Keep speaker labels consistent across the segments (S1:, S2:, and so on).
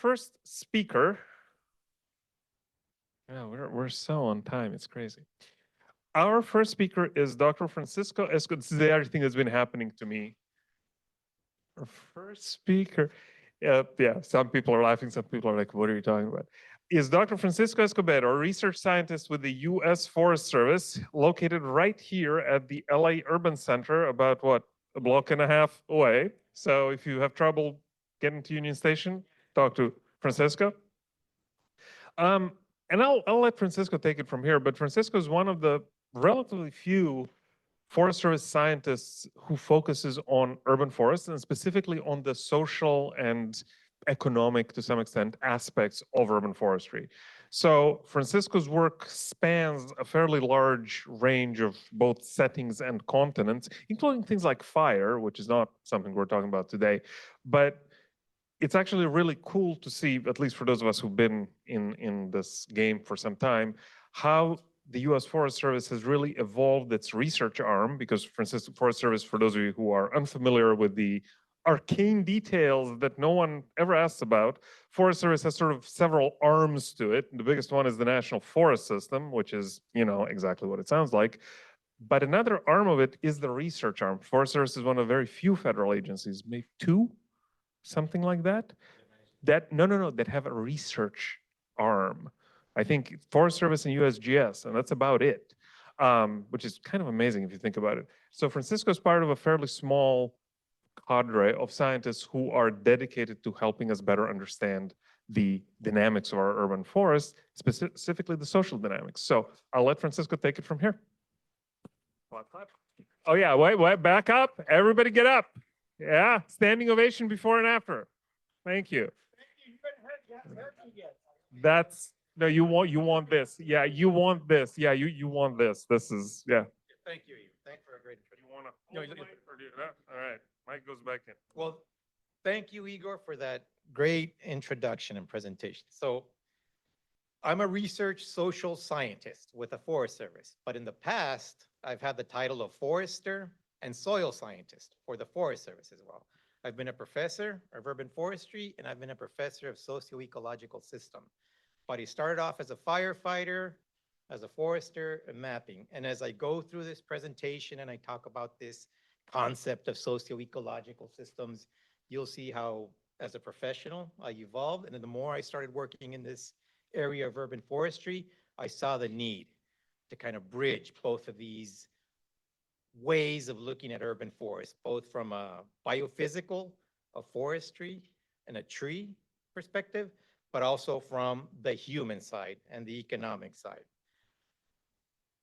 S1: first speaker, yeah, we're so on time, it's crazy. Our first speaker is Dr. Francisco Escobedo. This is everything that's been happening to me. Our first speaker, yeah, some people are laughing, some people are like, what are you talking about? Is Dr. Francisco Escobedo, a research scientist with the U.S. Forest Service, located right here at the LA Urban Center, about what, a block and a half away. So if you have trouble getting to Union Station, talk to Francisco. And I'll let Francisco take it from here, but Francisco is one of the relatively few Forest Service scientists who focuses on urban forests and specifically on the social and economic, to some extent, aspects of urban forestry. So Francisco's work spans a fairly large range of both settings and continents, including things like fire, which is not something we're talking about today. But it's actually really cool to see, at least for those of us who've been in this game for some time, how the U.S. Forest Service has really evolved its research arm, because, for instance, Forest Service, for those of you who are unfamiliar with the arcane details that no one ever asks about, Forest Service has sort of several arms to it. The biggest one is the National Forest System, which is, you know, exactly what it sounds like. But another arm of it is the research arm. Forest Service is one of very few federal agencies, maybe two, something like that, that have a research arm. I think Forest Service and USGS, and that's about it, which is kind of amazing if you think about it. So Francisco is part of a fairly small cadre of scientists who are dedicated to helping us better understand the dynamics of our urban forests, specifically the social dynamics. So I'll let Francisco take it from here. Oh yeah, wait, back up. Everybody get up. Yeah, standing ovation before and after. Thank you. That's no, you want this. Yeah, you want this. Yeah, you want this. This is yeah.
S2: Thank you. Thanks for a great introduction.
S1: You want to hold the mic or do that? All right, mic goes back in.
S2: Well, thank you, Igor, for that great introduction and presentation. So I'm a research social scientist with the Forest Service, but in the past, I've had the title of forester and soil scientist for the Forest Service as well. I've been a professor of urban forestry, and I've been a professor of socio-ecological systems. But I started off as a firefighter, as a forester, and mapping. And as I go through this presentation and I talk about this concept of socio-ecological systems, you'll see how, as a professional, I evolved. And then the more I started working in this area of urban forestry, I saw the need to kind of bridge both of these ways of looking at urban forests, both from a biophysical, a forestry, and a tree perspective, but also from the human side and the economic side.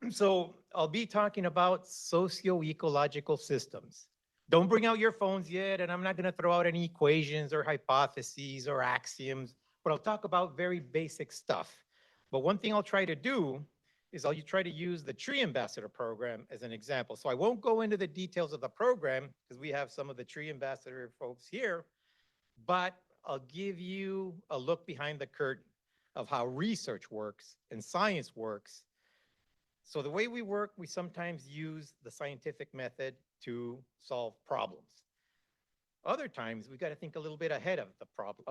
S2: So I'll be talking about socio-ecological systems. Don't bring out your phones yet, and I'm not going to throw out any equations or hypotheses or axioms, but I'll talk about very basic stuff. But one thing I'll try to do is I'll try to use the Tree Ambassador program as an example. So I won't go into the details of the program because we have some of the Tree Ambassador folks here, but I'll give you a look behind the curtain of how research works and science works. So the way we work, we sometimes use the scientific method to solve problems. Other times, we got to think a little bit ahead of the problem,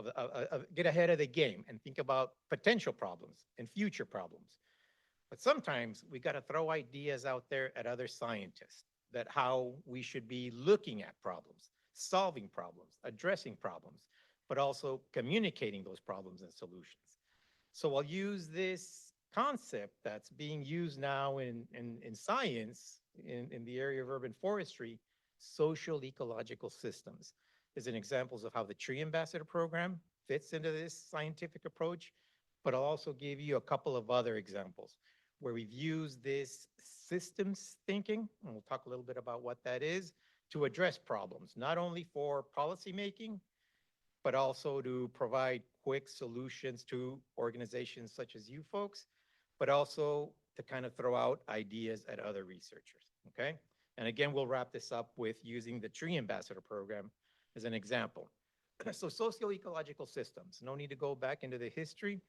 S2: get ahead of the game and think about potential problems and future problems. But sometimes we got to throw ideas out there at other scientists that how we should be looking at problems, solving problems, addressing problems, but also communicating those problems and solutions. So I'll use this concept that's being used now in science, in the area of urban forestry, social ecological systems, as an examples of how the Tree Ambassador program fits into this scientific approach, but I'll also give you a couple of other examples where we've used this systems thinking, and we'll talk a little bit about what that is, to address problems, not only for policymaking, but also to provide quick solutions to organizations such as you folks, but also to kind of throw out ideas at other researchers, okay? And again, we'll wrap this up with using the Tree Ambassador program as an example. So socio-ecological systems, no need to go back into the history,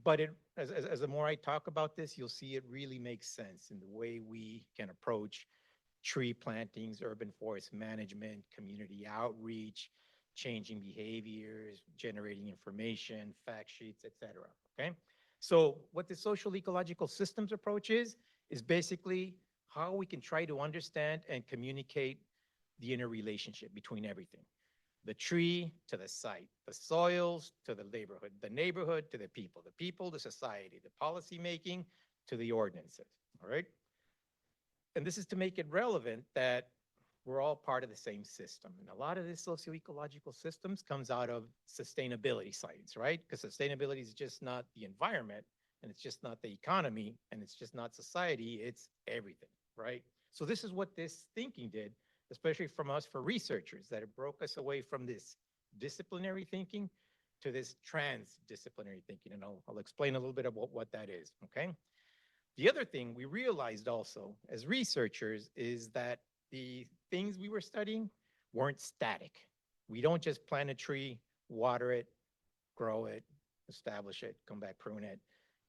S2: but as the more I talk about this, you'll see it really makes sense in the way we can approach tree plantings, urban forest management, community outreach, changing behaviors, generating information, fact sheets, etc. Okay? So what the social ecological systems approach is basically how we can try to understand and communicate the interrelationship between everything. The tree to the site, the soils to the neighborhood to the people to society, the policy making to the ordinances, all right? And this is to make it relevant that we're all part of the same system. And a lot of this socio-ecological systems comes out of sustainability science, right? Because sustainability is just not the environment, and it's just not the economy, and it's just not society, it's everything, right? So this is what this thinking did, especially from us for researchers, that it broke us away from this disciplinary thinking to this transdisciplinary thinking. And I'll explain a little bit about what that is, okay? The other thing we realized also as researchers is that the things we were studying weren't static. We don't just plant a tree, water it, grow it, establish it, come back, prune it.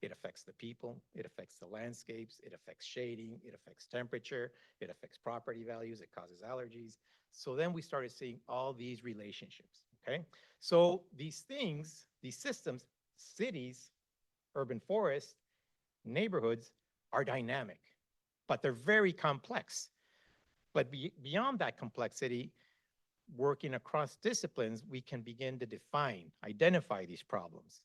S2: It affects the people, it affects the landscapes, it affects shading, it affects temperature, it affects property values, it causes allergies. So then we started seeing all these relationships, okay? So these things, these systems, cities, urban forests, neighborhoods are dynamic, but they're very complex. But beyond that complexity, working across disciplines, we can begin to define, identify these problems,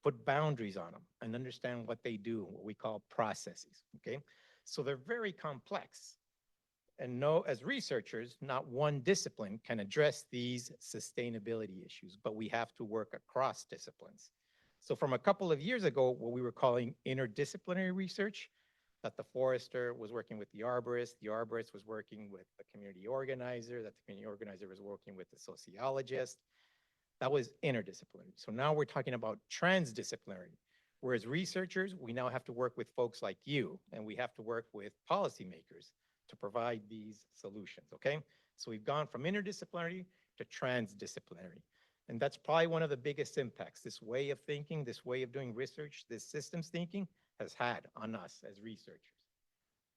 S2: put boundaries on them, and understand what they do, what we call processes, okay? So they're very complex. And no, as researchers, not one discipline can address these sustainability issues, but we have to work across disciplines. So from a couple of years ago, what we were calling interdisciplinary research, that the forester was working with the arborist was working with the community organizer, that the community organizer was working with the sociologist. That was interdisciplinary. So now we're talking about transdisciplinary. Whereas researchers, we now have to work with folks like you, and we have to work with policymakers to provide these solutions, okay? So we've gone from interdisciplinary to transdisciplinary. And that's probably one of the biggest impacts this way of thinking, this way of doing research, this systems thinking has had on us as researchers.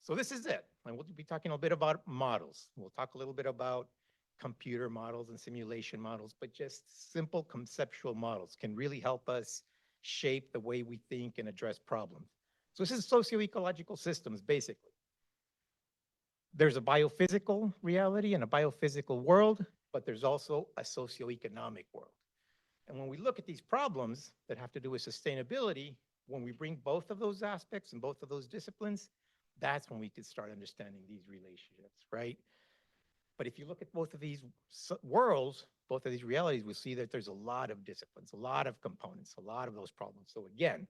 S2: So this is it. And we'll be talking a bit about models. We'll talk a little bit about computer models and simulation models, but just simple conceptual models can really help us shape the way we think and address problems. So this is socio-ecological systems, basically. There's a biophysical reality and a biophysical world, but there's also a socioeconomic world. And when we look at these problems that have to do with sustainability, when we bring both of those aspects and both of those disciplines, that's when we can start understanding these relationships, right? But if you look at both of these worlds, both of these realities, we'll see that there's a lot of disciplines, a lot of components, a lot of those problems. So again,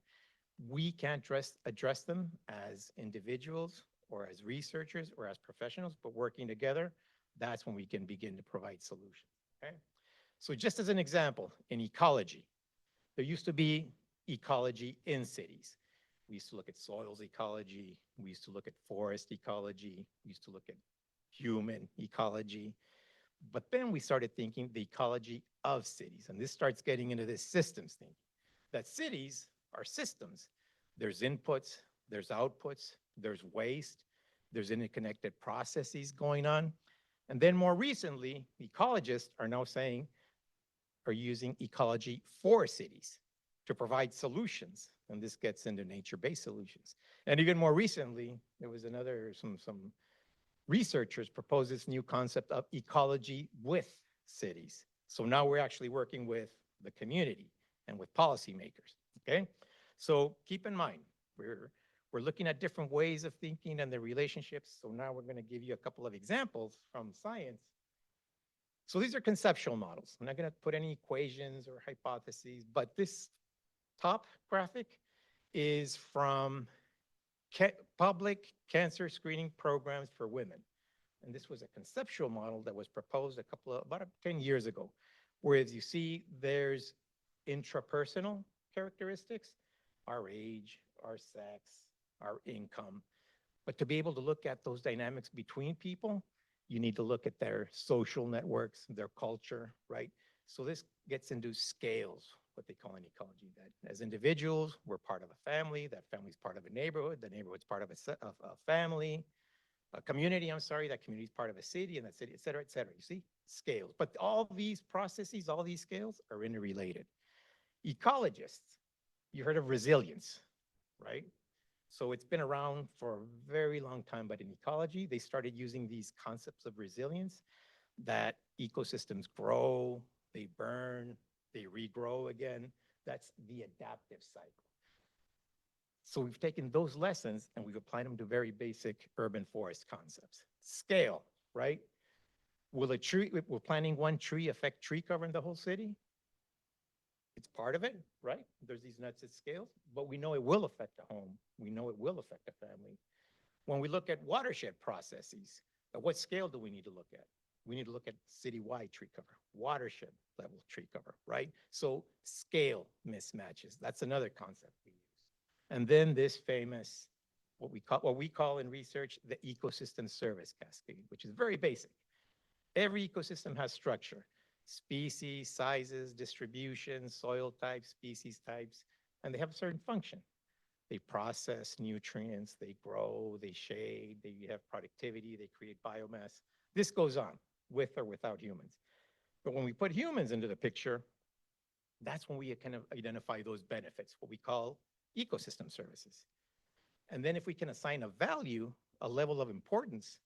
S2: we can't address them as individuals or as researchers or as professionals, but working together, that's when we can begin to provide solutions, okay? So just as an example, in ecology, there used to be ecology in cities. We used to look at soils ecology. We used to look at forest ecology. We used to look at human ecology. But then we started thinking the ecology of cities. And this starts getting into this systems thinking, that cities are systems. There's inputs, there's outputs, there's waste, there's interconnected processes going on. And then more recently, ecologists are now saying, are using ecology for cities to provide solutions. And this gets into nature-based solutions. And even more recently, there was some researchers proposed this new concept of ecology with cities. So now we're actually working with the community and with policymakers, okay? So keep in mind, we're looking at different ways of thinking and the relationships. So now we're gonna give you a couple of examples from science. So these are conceptual models. I'm not gonna put any equations or hypotheses, but this top graphic is from public cancer screening programs for women. And this was a conceptual model that was proposed about 10 years ago, whereas you see there's intrapersonal characteristics, our age, our sex, our income. But to be able to look at those dynamics between people, you need to look at their social networks, their culture, right? So this gets into scales, what they call in ecology, that as individuals, we're part of a family, that family's part of a neighborhood, the neighborhood's part of a family, a community, I'm sorry, that community is part of a city, and that city, et cetera, you see? scales. But all these processes, all these scales are interrelated. Ecologists, you heard of resilience, right? So it's been around for a very long time, but in ecology, they started using these concepts of resilience that ecosystems grow, they burn, they regrow again. That's the adaptive cycle. So we've taken those lessons and we've applied them to very basic urban forest concepts. Scale, right? Will a tree, if we're planting one tree, affect tree cover in the whole city? It's part of it, right? There's these nuts at scales, but we know it will affect a home. We know it will affect a family. When we look at watershed processes, at what scale do we need to look at? We need to look at citywide tree cover, watershed level tree cover, right? So scale mismatches, that's another concept we use. And then this famous, what we call in research, the ecosystem service cascade, which is very basic. Every ecosystem has structure, species, sizes, distribution, soil types, species types, and they have a certain function. They process nutrients, they grow, they shade, they have productivity, they create biomass. This goes on with or without humans. But when we put humans into the picture, that's when we kind of identify those benefits, what we call ecosystem services. And then if we can assign a value, a level of importance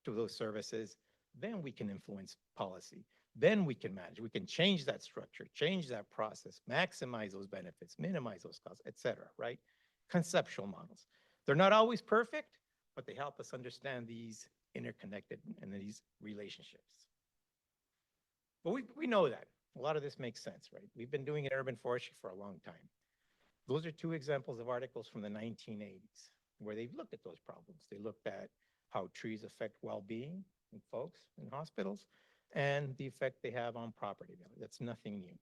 S2: to those services, then we can influence policy. Then we can manage, we can change that structure, change that process, maximize those benefits, minimize those costs, et cetera, right? Conceptual models. They're not always perfect, but they help us understand these interconnected and these relationships. But we know that. A lot of this makes sense, right? We've been doing urban forestry for a long time. Those are two examples of articles from the 1980s where they've looked at those problems. They looked at how trees affect well-being in folks in hospitals and the effect they have on property value. That's nothing new.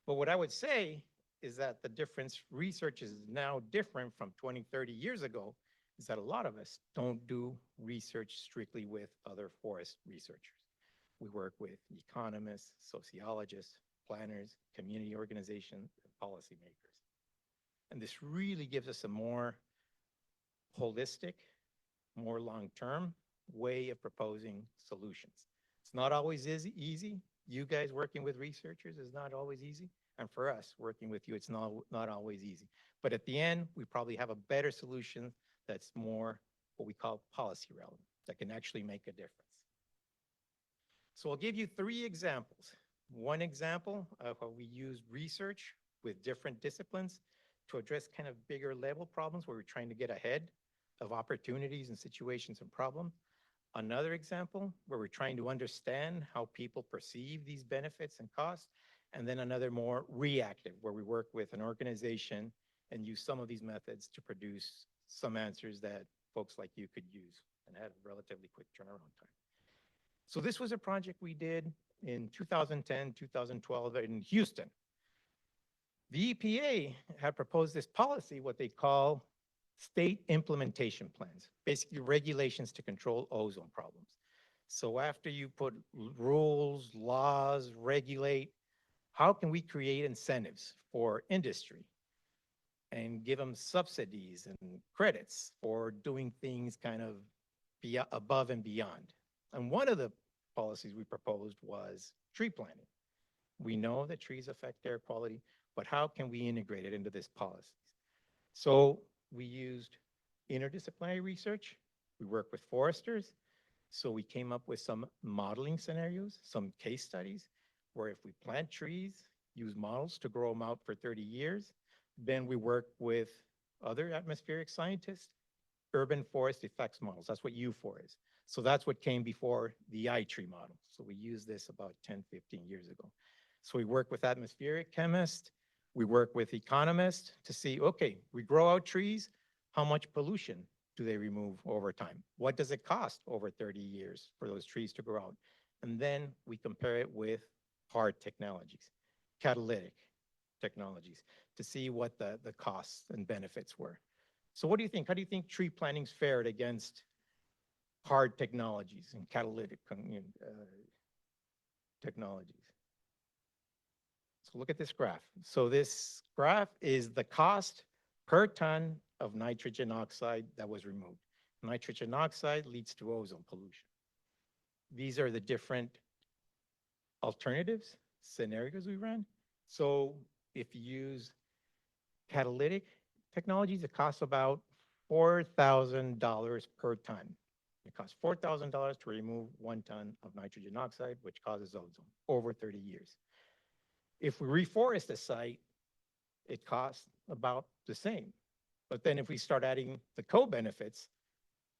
S2: But what I would say is that the difference, research is now different from 20, 30 years ago, is that a lot of us don't do research strictly with other forest researchers. We work with economists, sociologists, planners, community organizations, and policymakers. And this really gives us a more holistic, more long-term way of proposing solutions. It's not always easy. You guys working with researchers is not always easy. And for us working with you, it's not always easy. But at the end, we probably have a better solution that's more what we call policy relevant, that can actually make a difference. So I'll give you 3 examples. One example of how we use research with different disciplines to address kind of bigger level problems where we're trying to get ahead of opportunities and situations and problems. Another example where we're trying to understand how people perceive these benefits and costs. And then another more reactive where we work with an organization and use some of these methods to produce some answers that folks like you could use and have relatively quick turnaround time. So this was a project we did in 2010, 2012 in Houston. The EPA had proposed this policy, what they call state implementation plans, basically regulations to control ozone problems. So after you put rules, laws, regulate, how can we create incentives for industry and give them subsidies and credits for doing things kind of above and beyond? And one of the policies we proposed was tree planting. We know that trees affect air quality, but how can we integrate it into this policy? So we used interdisciplinary research. We worked with foresters. So we came up with some modeling scenarios, some case studies, where if we plant trees, use models to grow them out for 30 years, then we work with other atmospheric scientists, urban forest effects models. That's what U4 is. So that's what came before the iTree model. So we used this about 10, 15 years ago. So we work with atmospheric chemists, we work with economists to see, okay, we grow out trees, how much pollution do they remove over time? What does it cost over 30 years for those trees to grow out? And then we compare it with hard technologies, catalytic technologies, to see what the costs and benefits were. So what do you think? How do you think tree plantings fared against hard technologies and catalytic technologies? So look at this graph. So this graph is the cost per ton of nitrogen oxide that was removed. Nitrogen oxide leads to ozone pollution. These are the different alternatives, scenarios we ran. So if you use catalytic technologies, it costs about $4,000 per ton. It costs $4,000 to remove 1 ton of nitrogen oxide, which causes ozone over 30 years. If we reforest a site, it costs about the same. But then if we start adding the co-benefits,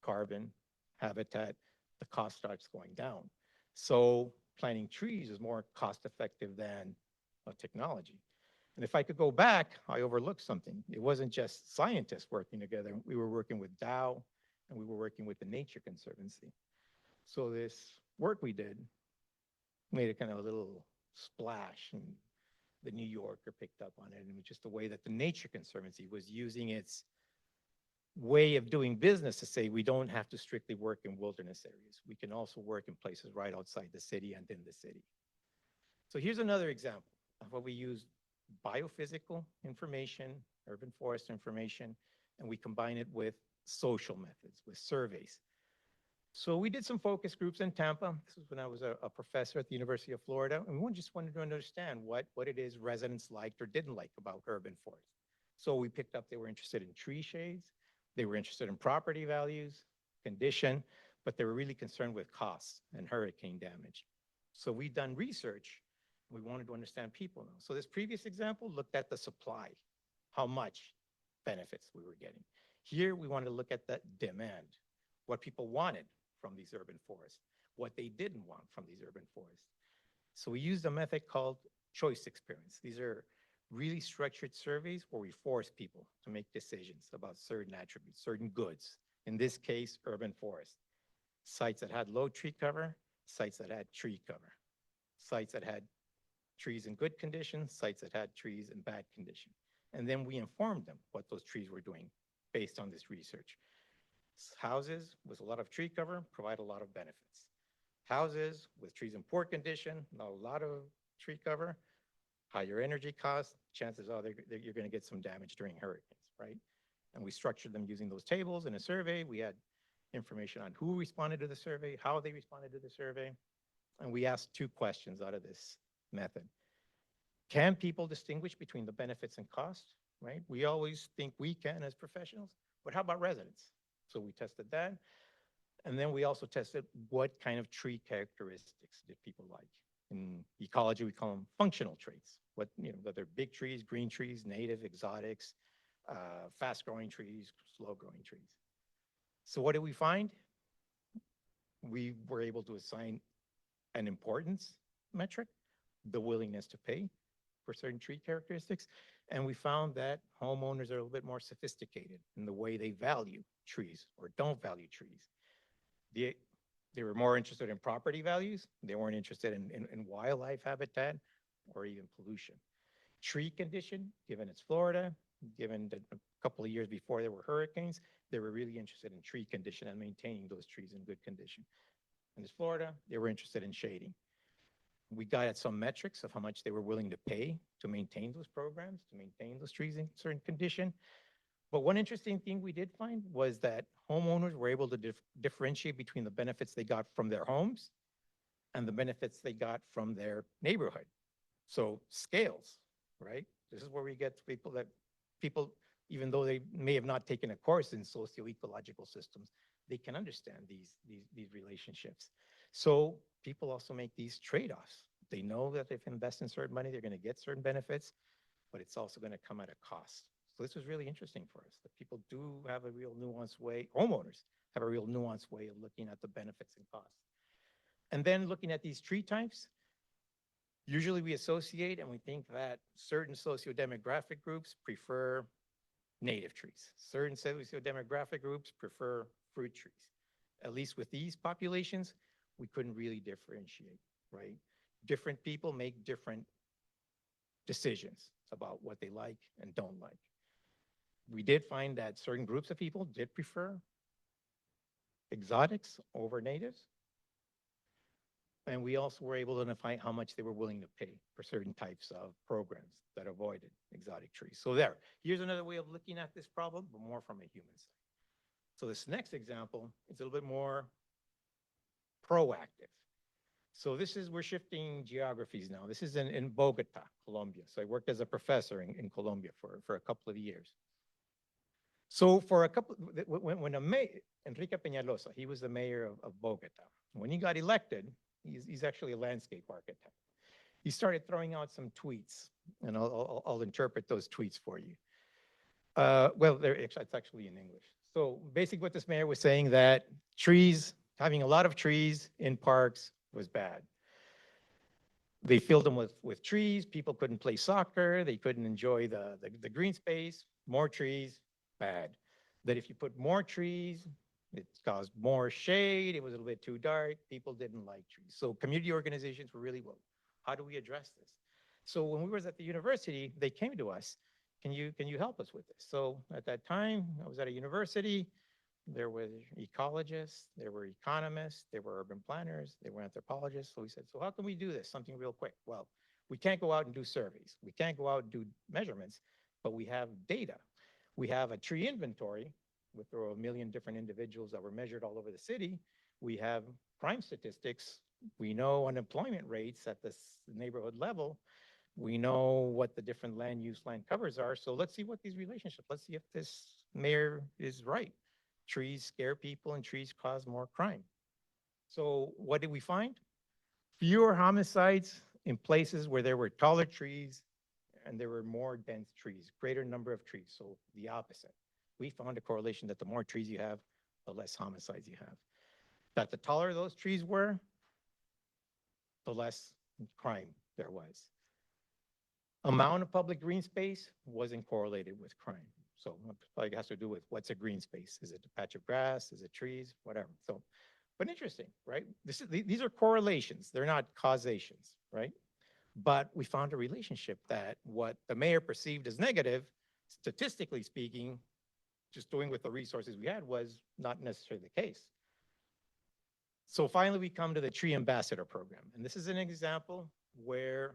S2: carbon, habitat, the cost starts going down. So planting trees is more cost-effective than a technology. And if I could go back, I overlooked something. It wasn't just scientists working together. We were working with Dow, and we were working with the Nature Conservancy. So this work we did made a kind of a little splash, and the New Yorker picked up on it. And it was just the way that the Nature Conservancy was using its way of doing business to say we don't have to strictly work in wilderness areas. We can also work in places right outside the city and in the city. So here's another example of what we use: biophysical information, urban forest information, and we combine it with social methods, with surveys. So we did some focus groups in Tampa. This was when I was a professor at the University of Florida, and we just wanted to understand what it is residents liked or didn't like about urban forest. So we picked up they were interested in tree shades, they were interested in property values, condition, but they were really concerned with costs and hurricane damage. So we've done research. We wanted to understand people now. So this previous example looked at the supply, how much benefits we were getting. Here, we wanted to look at the demand, what people wanted from these urban forests, what they didn't want from these urban forests. So we used a method called choice experiments. These are really structured surveys where we force people to make decisions about certain attributes, certain goods. In this case, urban forest. Sites that had low tree cover, sites that had tree cover, sites that had trees in good condition, sites that had trees in bad condition. And then we informed them what those trees were doing based on this research. Houses with a lot of tree cover provide a lot of benefits. Houses with trees in poor condition, not a lot of tree cover, higher energy costs, chances are you're going to get some damage during hurricanes, right? And we structured them using those tables in a survey. We had information on who responded to the survey, how they responded to the survey. And we asked 2 questions out of this method. Can people distinguish between the benefits and costs, right? We always think we can as professionals, but how about residents? So we tested that. And then we also tested what kind of tree characteristics did people like. In ecology, we call them functional traits. What, whether big trees, green trees, native, exotics, fast-growing trees, slow-growing trees. So what did we find? We were able to assign an importance metric, the willingness to pay for certain tree characteristics. And we found that homeowners are a little bit more sophisticated in the way they value trees or don't value trees. They were more interested in property values. They weren't interested in wildlife habitat or even pollution. Tree condition, given it's Florida, given that a couple of years before there were hurricanes, they were really interested in tree condition and maintaining those trees in good condition. And it's Florida, they were interested in shading. We got at some metrics of how much they were willing to pay to maintain those programs, to maintain those trees in certain condition. But one interesting thing we did find was that homeowners were able to differentiate between the benefits they got from their homes and the benefits they got from their neighborhood. So scales, right? This is where we get to people, even though they may have not taken a course in socio-ecological systems, they can understand these relationships. So people also make these trade-offs. They know that if they invest in certain money, they're going to get certain benefits, but it's also going to come at a cost. So this was really interesting for us, that people do have a real nuanced way, homeowners have a real nuanced way of looking at the benefits and costs. And then looking at these tree types, usually we associate and we think that certain socio-demographic groups prefer native trees. Certain socio-demographic groups prefer fruit trees. At least with these populations, we couldn't really differentiate, right? Different people make different decisions about what they like and don't like. We did find that certain groups of people did prefer exotics over natives. And we also were able to identify how much they were willing to pay for certain types of programs that avoided exotic trees. So here's another way of looking at this problem, but more from a human side. So this next example is a little bit more proactive. So we're shifting geographies now. This is in Bogota, Colombia. So I worked as a professor in Colombia for a couple of years. So for a couple, when Enrique Peñalosa, he was the mayor of Bogota. When he got elected, he's actually a landscape architect. He started throwing out some tweets, and I'll interpret those tweets for you. Well, it's actually in English. So basically what this mayor was saying that having a lot of trees in parks was bad. They filled them with trees. People couldn't play soccer. They couldn't enjoy the green space. More trees, bad. That if you put more trees, it caused more shade. It was a little bit too dark. People didn't like trees. So community organizations were really, well, how do we address this? So when we was at the university, they came to us, can you help us with this? So at that time, I was at a university. There were ecologists, there were economists, there were urban planners, there were anthropologists. So we said, so how can we do this? Something real quick. Well, we can't go out and do surveys. We can't go out and do measurements, but we have data. We have a tree inventory with over 1 million different individuals that were measured all over the city. We have crime statistics. We know unemployment rates at this neighborhood level. We know what the different land use, land covers are. So let's see what these relationships, let's see if this mayor is right. Trees scare people and trees cause more crime. So what did we find? Fewer homicides in places where there were taller trees and there were more dense trees, greater number of trees. So the opposite. We found a correlation that the more trees you have, the less homicides you have. That the taller those trees were, the less crime there was. Amount of public green space wasn't correlated with crime. So it has to do with what's a green space. Is it a patch of grass? Is it trees? Whatever. So, but interesting, right? These are correlations. They're not causations, right? But we found a relationship that what the mayor perceived as negative, statistically speaking, just doing with the resources we had was not necessarily the case. So finally, we come to the Tree Ambassador Program. And this is an example where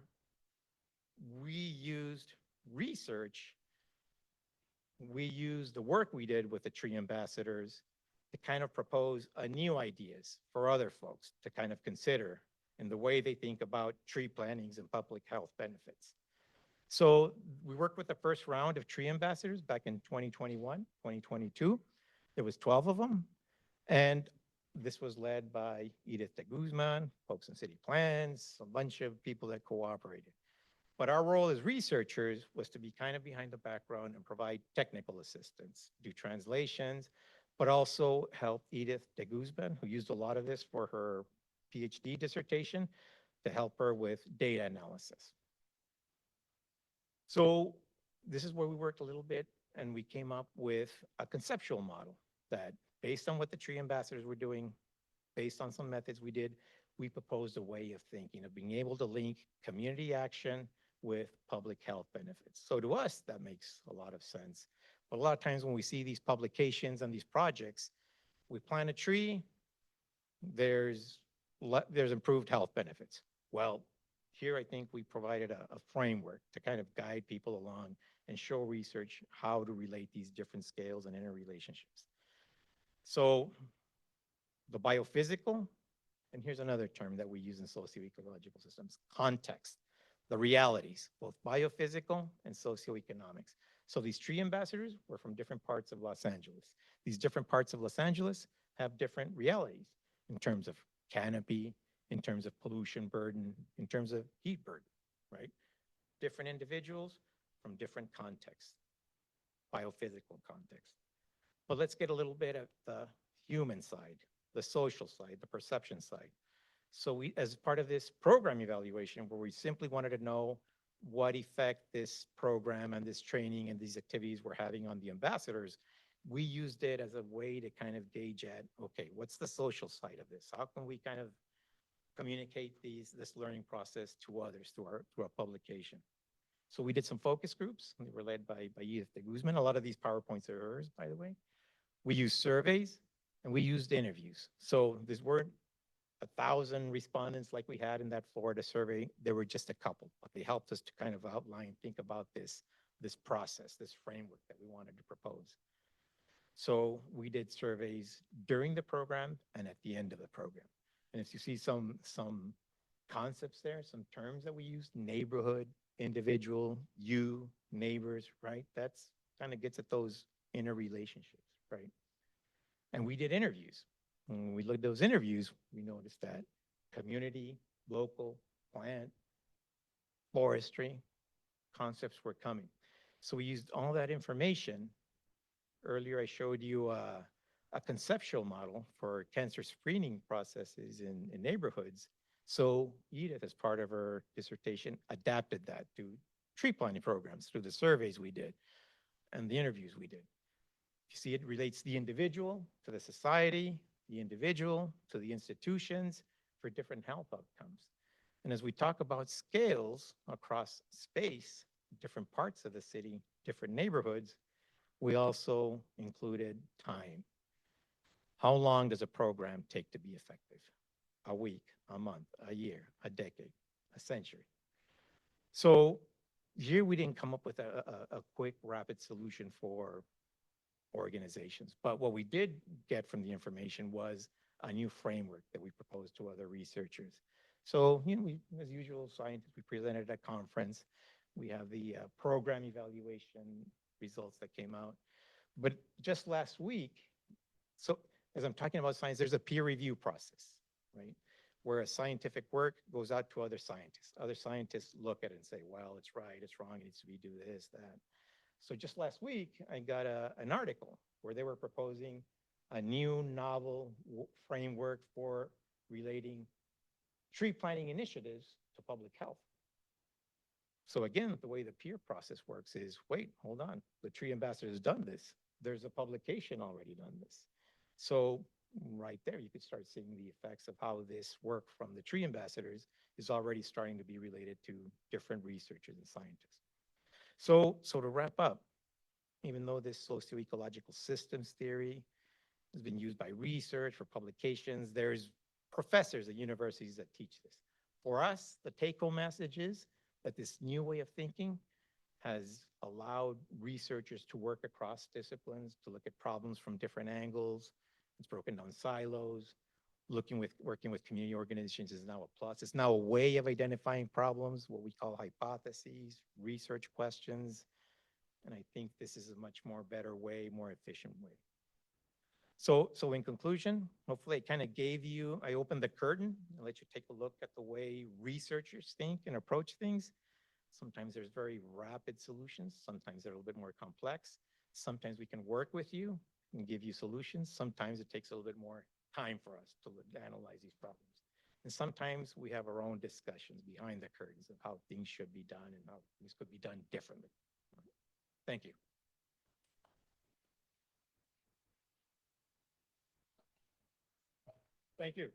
S2: we used research. We used the work we did with the tree ambassadors to kind of propose new ideas for other folks to kind of consider in the way they think about tree plantings and public health benefits. So we worked with the first round of tree ambassadors back in 2021, 2022. There was 12 of them. And this was led by Edith de Guzman, folks in city plans, a bunch of people that cooperated. But our role as researchers was to be kind of behind the background and provide technical assistance, do translations, but also help Edith de Guzman, who used a lot of this for her PhD dissertation, to help her with data analysis. So this is where we worked a little bit, and we came up with a conceptual model that, based on what the tree ambassadors were doing, based on some methods we did, we proposed a way of thinking, of being able to link community action with public health benefits. So to us, that makes a lot of sense. But a lot of times when we see these publications and these projects, we plant a tree, there's improved health benefits. Well, here I think we provided a framework to kind of guide people along and show research how to relate these different scales and interrelationships. So the biophysical, and here's another term that we use in socio-ecological systems, context. The realities, both biophysical and socioeconomics. So these tree ambassadors were from different parts of Los Angeles. These different parts of Los Angeles have different realities in terms of canopy, in terms of pollution burden, in terms of heat burden, right? Different individuals from different contexts, biophysical context. But let's get a little bit at the human side, the social side, the perception side. So we, as part of this program evaluation, where we simply wanted to know what effect this program and this training and these activities were having on the ambassadors, we used it as a way to kind of gauge at, okay, what's the social side of this? How can we kind of communicate this learning process to others through our publication? So we did some focus groups. They were led by Edith de Guzman. A lot of these PowerPoints are hers, by the way. We used surveys and we used interviews. So these weren't 1,000 respondents like we had in that Florida survey. There were just a couple, but they helped us to kind of outline, think about this process, this framework that we wanted to propose. So we did surveys during the program and at the end of the program. And if you see some concepts there, some terms that we use: neighborhood, individual, you, neighbors, right? That's kind of gets at those inner relationships, right? And we did interviews. When we looked at those interviews, we noticed that community, local, plant, forestry concepts were coming. So we used all that information. Earlier, I showed you a conceptual model for cancer screening processes in neighborhoods. So Edith, as part of her dissertation, adapted that to tree planting programs through the surveys we did and the interviews we did. You see, it relates the individual to the society, the individual to the institutions for different health outcomes. And as we talk about scales across space, different parts of the city, different neighborhoods, we also included time. How long does a program take to be effective? A week, a month, a year, a decade, a century. So here we didn't come up with a quick, rapid solution for organizations. But what we did get from the information was a new framework that we proposed to other researchers. So, we, as usual, scientists, we presented at a conference. We have the program evaluation results that came out. But just last week, so as I'm talking about science, there's a peer review process, right? Where a scientific work goes out to other scientists. Other scientists look at it and say, well, it's right, it's wrong, it needs to be do this, that. So just last week, I got an article where they were proposing a new novel framework for relating tree planting initiatives to public health. So again, the way the peer process works is, wait, hold on, the tree ambassador has done this. There's a publication already done this. So right there, you could start seeing the effects of how this work from the tree ambassadors is already starting to be related to different researchers and scientists. So to wrap up, even though this socio-ecological systems theory has been used by research for publications, there's professors at universities that teach this. For us, the take-home message is that this new way of thinking has allowed researchers to work across disciplines, to look at problems from different angles. It's broken down silos. Working with community organizations is now a plus. It's now a way of identifying problems, what we call hypotheses, research questions. And I think this is a much more better way, more efficient way. So in conclusion, hopefully I kind of gave you, I opened the curtain and let you take a look at the way researchers think and approach things. Sometimes there's very rapid solutions. Sometimes they're a little bit more complex. Sometimes we can work with you and give you solutions. Sometimes it takes a little bit more time for us to analyze these problems. And sometimes we have our own discussions behind the curtains of how things should be done and how things could be done differently. Thank you. Thank you.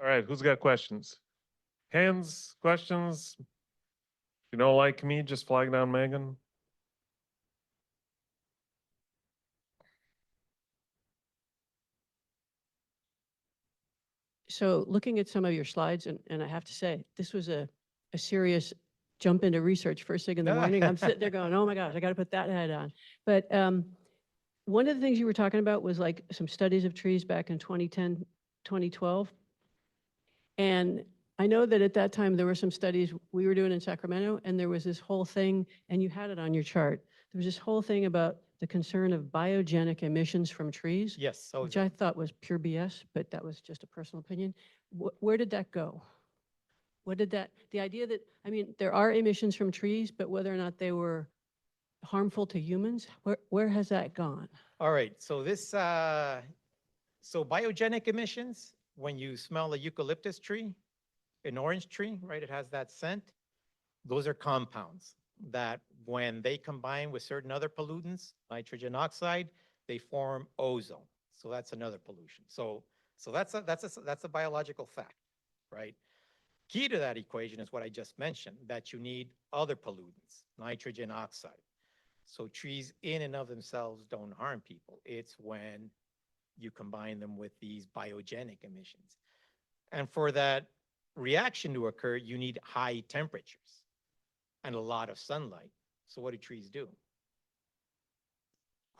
S1: All right, who's got questions? Hands, questions? If you don't like me, just flag down Megan.
S3: So looking at some of your slides, and I have to say, this was a serious jump into research first thing in the morning. I'm sitting there going, oh my gosh, I got to put that hat on. But one of the things you were talking about was like some studies of trees back in 2010, 2012. And I know that at that time there were some studies we were doing in Sacramento, and there was this whole thing, and you had it on your chart. There was this whole thing about the concern of biogenic emissions from trees.
S2: Yes.
S3: Which I thought was pure BS, but that was just a personal opinion. Where did that go? What did that, the idea that, I mean, there are emissions from trees, but whether or not they were harmful to humans, where has that gone?
S2: All right, so this, so biogenic emissions, when you smell a eucalyptus tree, an orange tree, right, it has that scent. Those are compounds that when they combine with certain other pollutants, nitrogen oxide, they form ozone. So that's another pollution. So that's a biological fact, right? Key to that equation is what I just mentioned, that you need other pollutants, nitrogen oxide. So trees in and of themselves don't harm people. It's when you combine them with these biogenic emissions. And for that reaction to occur, you need high temperatures and a lot of sunlight. So what do trees do?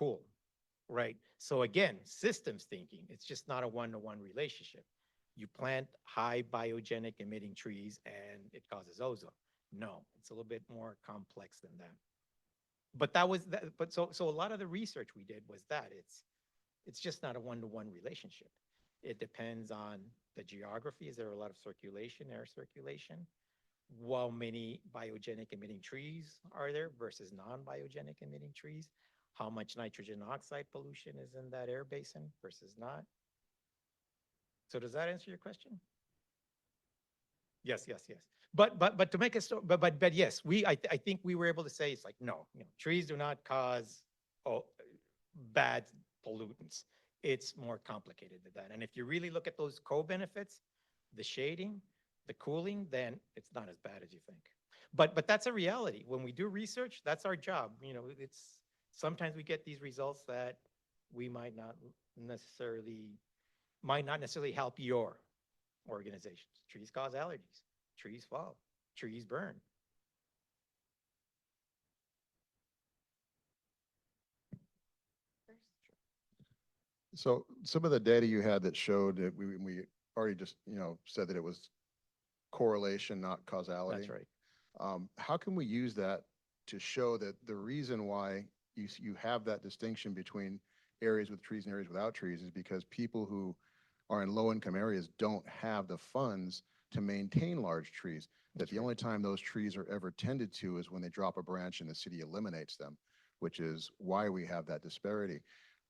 S2: cool, right? So again, systems thinking, it's just not a one-to-one relationship. You plant high biogenic emitting trees and it causes ozone. No, it's a little bit more complex than that. But that was that, but so a lot of the research we did was that it's just not a one-to-one relationship. It depends on the geography. Is there a lot of circulation, air circulation? How many biogenic emitting trees are there versus non-biogenic emitting trees? How much nitrogen oxide pollution is in that air basin versus not? So does that answer your question? Yes, yes, yes. But to make a story, but yes, I think we were able to say it's like, no, trees do not cause bad pollutants. It's more complicated than that. And if you really look at those co-benefits, the shading, the cooling, then it's not as bad as you think. But that's a reality. When we do research, that's our job. It's sometimes we get these results that we might not necessarily help your organizations. Trees cause allergies. Trees fall. Trees burn.
S4: So some of the data you had that showed that we already just, said that it was correlation, not causality.
S2: That's right.
S4: How can we use that to show that the reason why you have that distinction between areas with trees and areas without trees is because people who are in low-income areas don't have the funds to maintain large trees, that the only time those trees are ever tended to is when they drop a branch and the city eliminates them, which is why we have that disparity.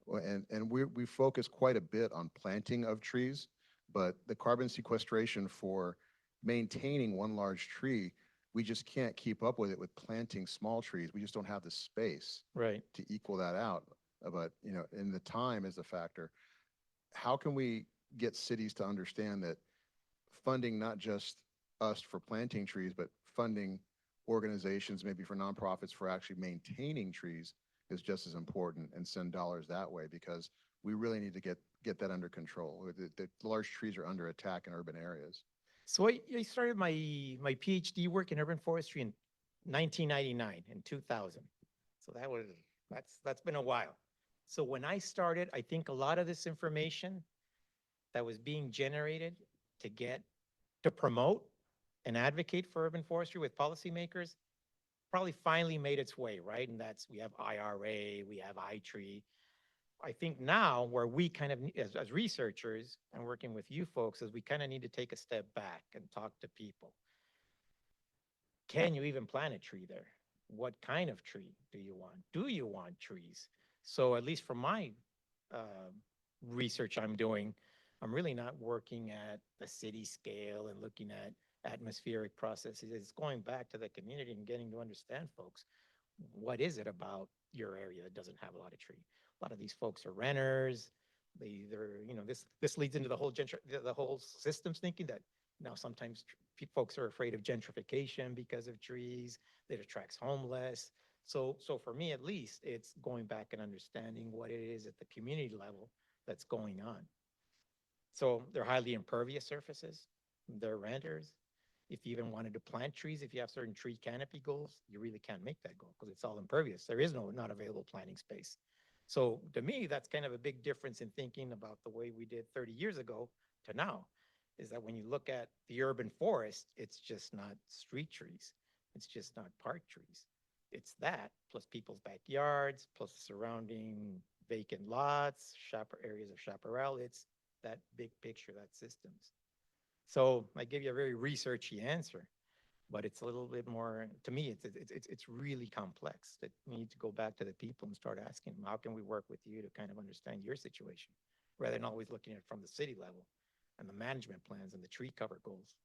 S4: And we focus quite a bit on planting of trees, but the carbon sequestration for maintaining one large tree, we just can't keep up with it with planting small trees. We just don't have the space
S2: Right.
S4: to equal that out. But, and the time is a factor. How can we get cities to understand that funding not just us for planting trees, but funding organizations, maybe for nonprofits for actually maintaining trees is just as important, and send dollars that way, because we really need to get that under control. The large trees are under attack in urban areas.
S2: So I started my PhD work in urban forestry in 1999 and 2000. So that's been a while. So when I started, I think a lot of this information that was being generated to promote and advocate for urban forestry with policymakers probably finally made its way, right? And we have IRA, we have iTree. I think now where we kind of, as researchers and working with you folks, is we kind of need to take a step back and talk to people. Can you even plant a tree there? What kind of tree do you want? Do you want trees? So at least from my research I'm doing, I'm really not working at the city scale and looking at atmospheric processes. It's going back to the community and getting to understand folks. What is it about your area that doesn't have a lot of tree? A lot of these folks are renters. This leads into the whole systems thinking that now sometimes folks are afraid of gentrification because of trees. That attracts homeless. So for me, at least, it's going back and understanding what it is at the community level that's going on. So they're highly impervious surfaces. They're renters. If you even wanted to plant trees, if you have certain tree canopy goals, you really can't make that goal because it's all impervious. There is not available planting space. So to me, that's kind of a big difference in thinking about the way we did 30 years ago to now, is that when you look at the urban forest, it's just not street trees. It's just not park trees. It's that plus people's backyards, plus surrounding vacant lots, areas of chaparral. It's that big picture, that systems. So I gave you a very researchy answer, but it's a little bit more, to me, it's really complex that we need to go back to the people and start asking them, how can we work with you to kind of understand your situation, rather than always looking at it from the city level and the management plans and the tree cover goals.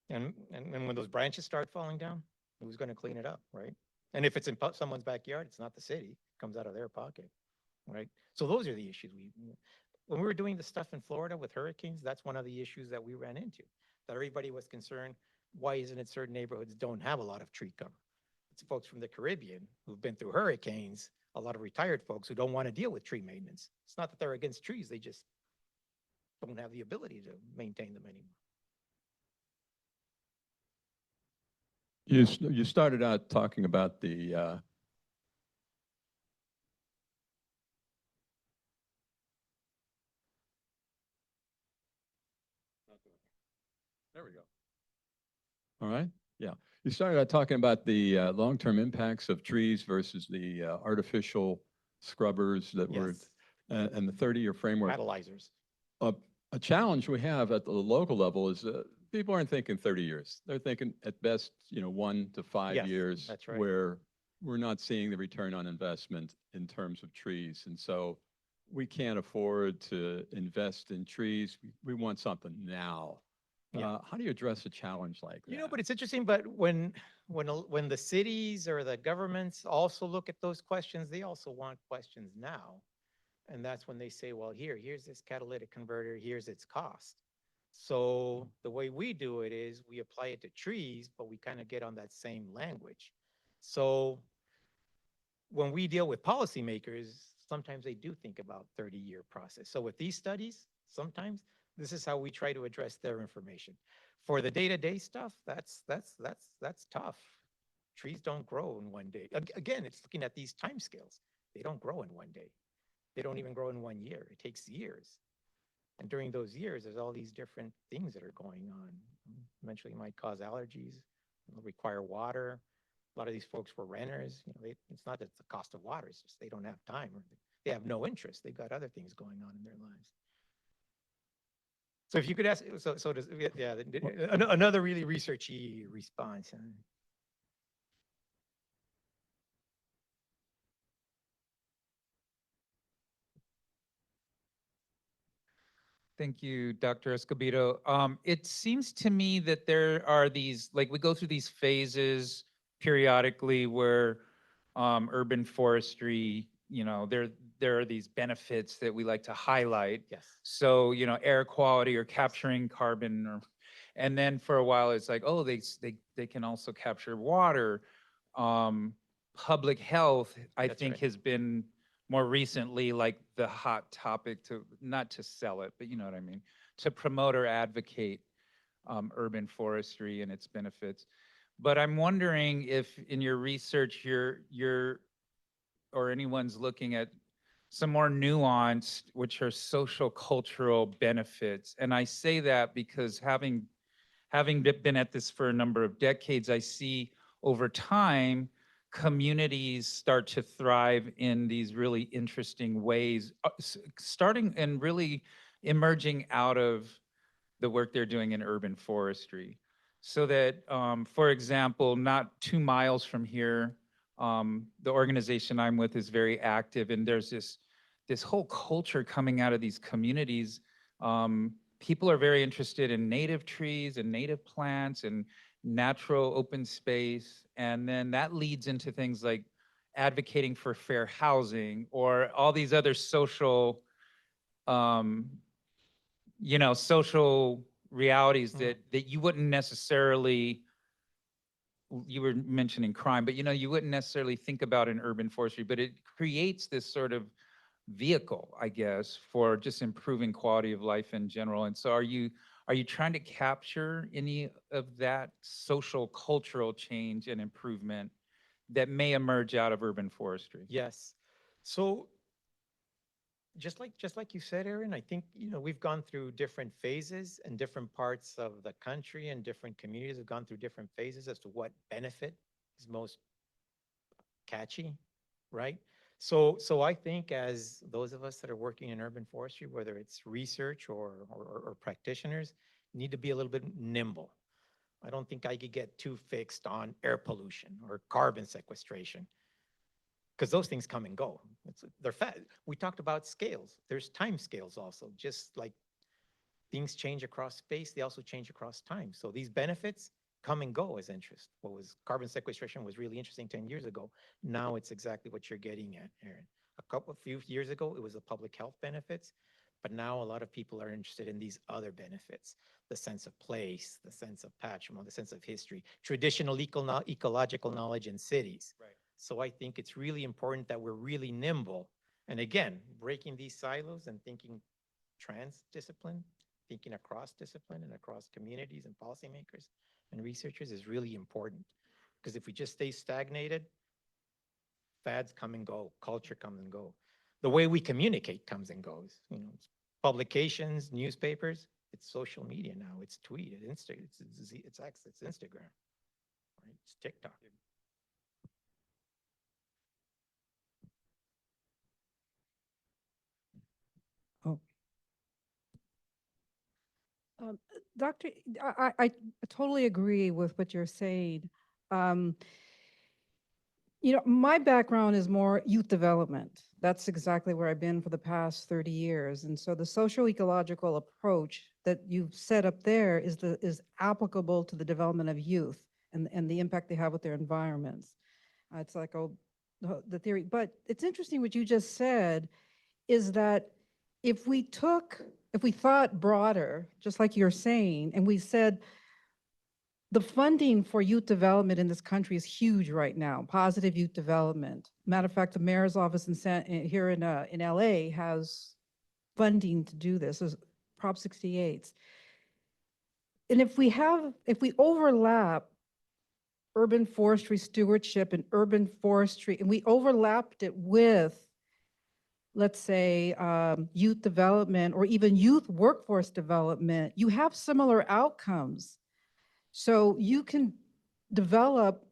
S2: And when those branches start falling down, who's going to clean it up, right? And if it's in someone's backyard, it's not the city, it comes out of their pocket, right? So those are the issues when we were doing the stuff in Florida with hurricanes, that's one of the issues that we ran into, that everybody was concerned, why isn't it certain neighborhoods don't have a lot of tree cover? It's folks from the Caribbean who've been through hurricanes, a lot of retired folks who don't want to deal with tree maintenance. It's not that they're against trees, they just don't have the ability to maintain them anymore.
S5: You started out talking about the there we go. All right. Yeah. You started out talking about the long-term impacts of trees versus the artificial scrubbers that were,
S2: Yes,
S5: and the 30-year framework.
S2: catalyzers.
S5: A, a challenge we have at the local level is people aren't thinking 30 years. They're thinking at best, 1 to 5
S2: Yes,
S5: years,
S2: that's right.
S5: where we're not seeing the return on investment in terms of trees. And so we can't afford to invest in trees. We want something now.
S2: Yeah.
S5: How do you address a challenge like that?
S2: But it's interesting, but when the cities or the governments also look at those questions, they also want questions now. And that's when they say, well, here's this catalytic converter, here's its cost. So the way we do it is we apply it to trees, but we kind of get on that same language. So when we deal with policymakers, sometimes they do think about 30-year process. So with these studies, sometimes this is how we try to address their information. For the day-to-day stuff, that's tough. Trees don't grow in one day. Again, it's looking at these timescales. They don't grow in one day. They don't even grow in 1 year. It takes years. And during those years, there's all these different things that are going on. Eventually, it might cause allergies, require water. A lot of these folks were renters. It's not that it's the cost of water. It's just they don't have time, or they have no interest. They've got other things going on in their lives. So if you could ask, so does, yeah, another really researchy response.
S6: Thank you, Dr. Escobedo. It seems to me that there are these, like we go through these phases periodically where urban forestry, there are these benefits that we like to highlight.
S2: Yes.
S6: So, air quality or capturing carbon, and then for a while it's like, oh, they can also capture water. Public health, I
S2: That's
S6: think,
S2: right.
S6: has been more recently like the hot topic, to not to sell it, but you know what I mean, to promote or advocate urban forestry and its benefits. But I'm wondering if in your research you're or anyone's looking at some more nuanced, which are social cultural benefits. And I say that because having been at this for a number of decades, I see over time communities start to thrive in these really interesting ways, starting and really emerging out of the work they're doing in urban forestry. So that, for example, not 2 miles from here, the organization I'm with is very active, and there's this whole culture coming out of these communities. People are very interested in native trees and native plants and natural open space. And then that leads into things like advocating for fair housing or all these other social, social realities that you wouldn't necessarily, you were mentioning crime, but you wouldn't necessarily think about in urban forestry, but it creates this sort of vehicle, I guess, for just improving quality of life in general. And so are you trying to capture any of that social cultural change and improvement that may emerge out of urban forestry?
S2: Yes. So just like you said, Aaron, I think, we've gone through different phases and different parts of the country, and different communities have gone through different phases as to what benefit is most catchy, right? So I think as those of us that are working in urban forestry, whether it's research or practitioners, need to be a little bit nimble. I don't think I could get too fixed on air pollution or carbon sequestration, because those things come and go. They're fat. We talked about scales. There's time scales also. Just like things change across space, they also change across time. So these benefits come and go as interest. What was carbon sequestration was really interesting 10 years ago. Now it's exactly what you're getting at, Aaron. A few years ago, it was the public health benefits, but now a lot of people are interested in these other benefits: the sense of place, the sense of patrimony, the sense of history, traditional ecological knowledge in cities.
S6: Right.
S2: So I think it's really important that we're really nimble. And again, breaking these silos and thinking transdiscipline, thinking across discipline and across communities and policymakers and researchers is really important. Because if we just stay stagnated, fads come and go, culture comes and go. The way we communicate comes and goes, you know, publications, newspapers, it's social media now, it's tweet, it's Insta, it's X, it's Instagram, right? It's TikTok.
S7: Doctor, I totally agree with what you're saying. Um, You know, my background is more youth development. That's exactly where I've been for the past 30 years. And so the socio-ecological approach that you've set up there is applicable to the development of youth and the impact they have with their environments. It's like, oh, the theory. But it's interesting what you just said is that if we thought broader, just like you're saying, and we said, the funding for youth development in this country is huge right now, positive youth development. Matter of fact, the mayor's office here in LA has funding to do this, is Prop 68. And if we overlap urban forestry stewardship and urban forestry, and we overlapped it with, let's say, youth development or even youth workforce development, you have similar outcomes. So you can develop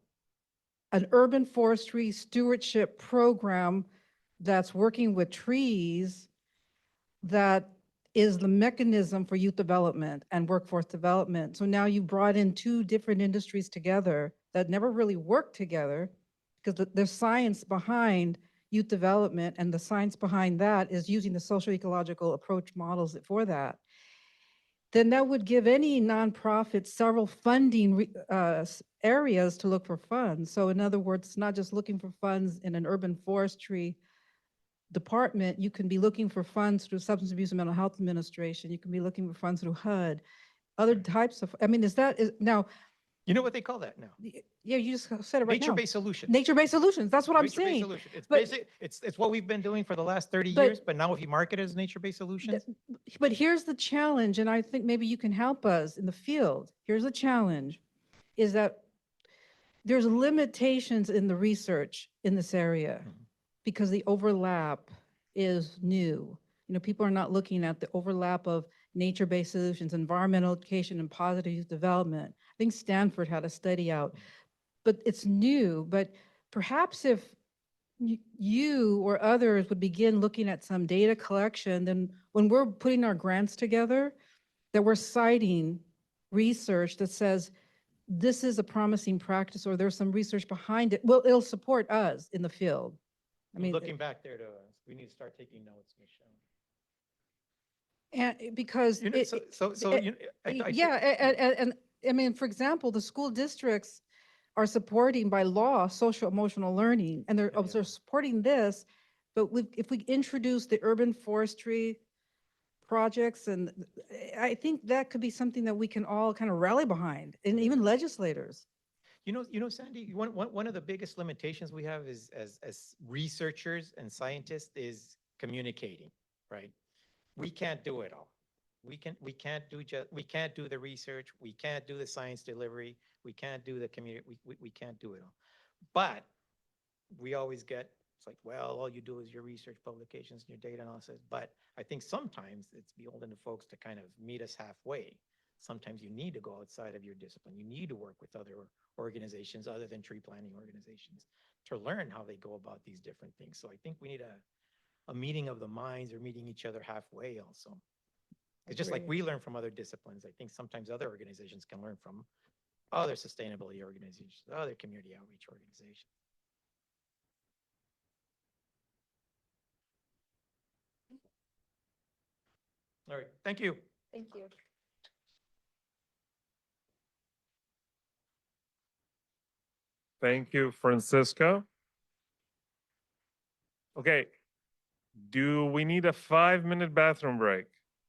S7: an urban forestry stewardship program that's working with trees that is the mechanism for youth development and workforce development. So now you brought in two different industries together that never really worked together because there's science behind youth development, and the science behind that is using the socio-ecological approach models for that. Then that would give any nonprofit several funding areas to look for funds. So in other words, it's not just looking for funds in an urban forestry department. You can be looking for funds through Substance Abuse and Mental Health Administration. You can be looking for funds through HUD, other types of, I mean, now,
S2: You know what they call that now?
S7: yeah, you just said it right now.
S2: Nature-based solutions.
S7: Nature-based solutions, that's what I'm
S2: Nature-based
S7: saying.
S2: solution. It's
S7: But-
S2: basic, it's what we've been doing for the last 30
S7: But-
S2: years, but now if you market it as nature-based solutions,
S7: But here's the challenge, and I think maybe you can help us in the field. Here's the challenge, is that there's limitations in the research in this area
S2: Mhm.
S7: because the overlap is new. You know, people are not looking at the overlap of nature-based solutions, environmental education, and positive youth development. I think Stanford had a study out, but it's new. But perhaps if you or others would begin looking at some data collection, then when we're putting our grants together, that we're citing research that says this is a promising practice or there's some research behind it, well, it'll support us in the field. I mean,
S2: looking back there we need to start taking notes, Michelle.
S7: and because
S2: You know,
S7: it,
S2: so
S7: it-
S2: you, I
S7: yeah, and I mean, for example, the school districts are supporting by law social emotional learning, and they're
S2: Yeah, yeah.
S7: supporting this. But if we introduce the urban forestry projects, and I think that could be something that we can all kind of rally behind, and even legislators.
S2: You know, Sandy, one of the biggest limitations we have is as researchers and scientists is communicating, right? We can't do it all. We can't do the research, we can't do the science delivery, we can't do the community, we can't do it all. But we always get, it's like, well, all you do is your research publications and your data analysis. But I think sometimes it's beholden to folks to kind of meet us halfway. Sometimes you need to go outside of your discipline. You need to work with other organizations other than tree planting organizations to learn how they go about these different things. So I think we need a meeting of the minds or meeting each other halfway also. It's just like we learn from other disciplines. I think sometimes other organizations can learn from other sustainability organizations, other community outreach organizations. All right, thank you.
S7: Thank you.
S1: Thank you, Francisco. Okay, do we need a 5-minute bathroom break?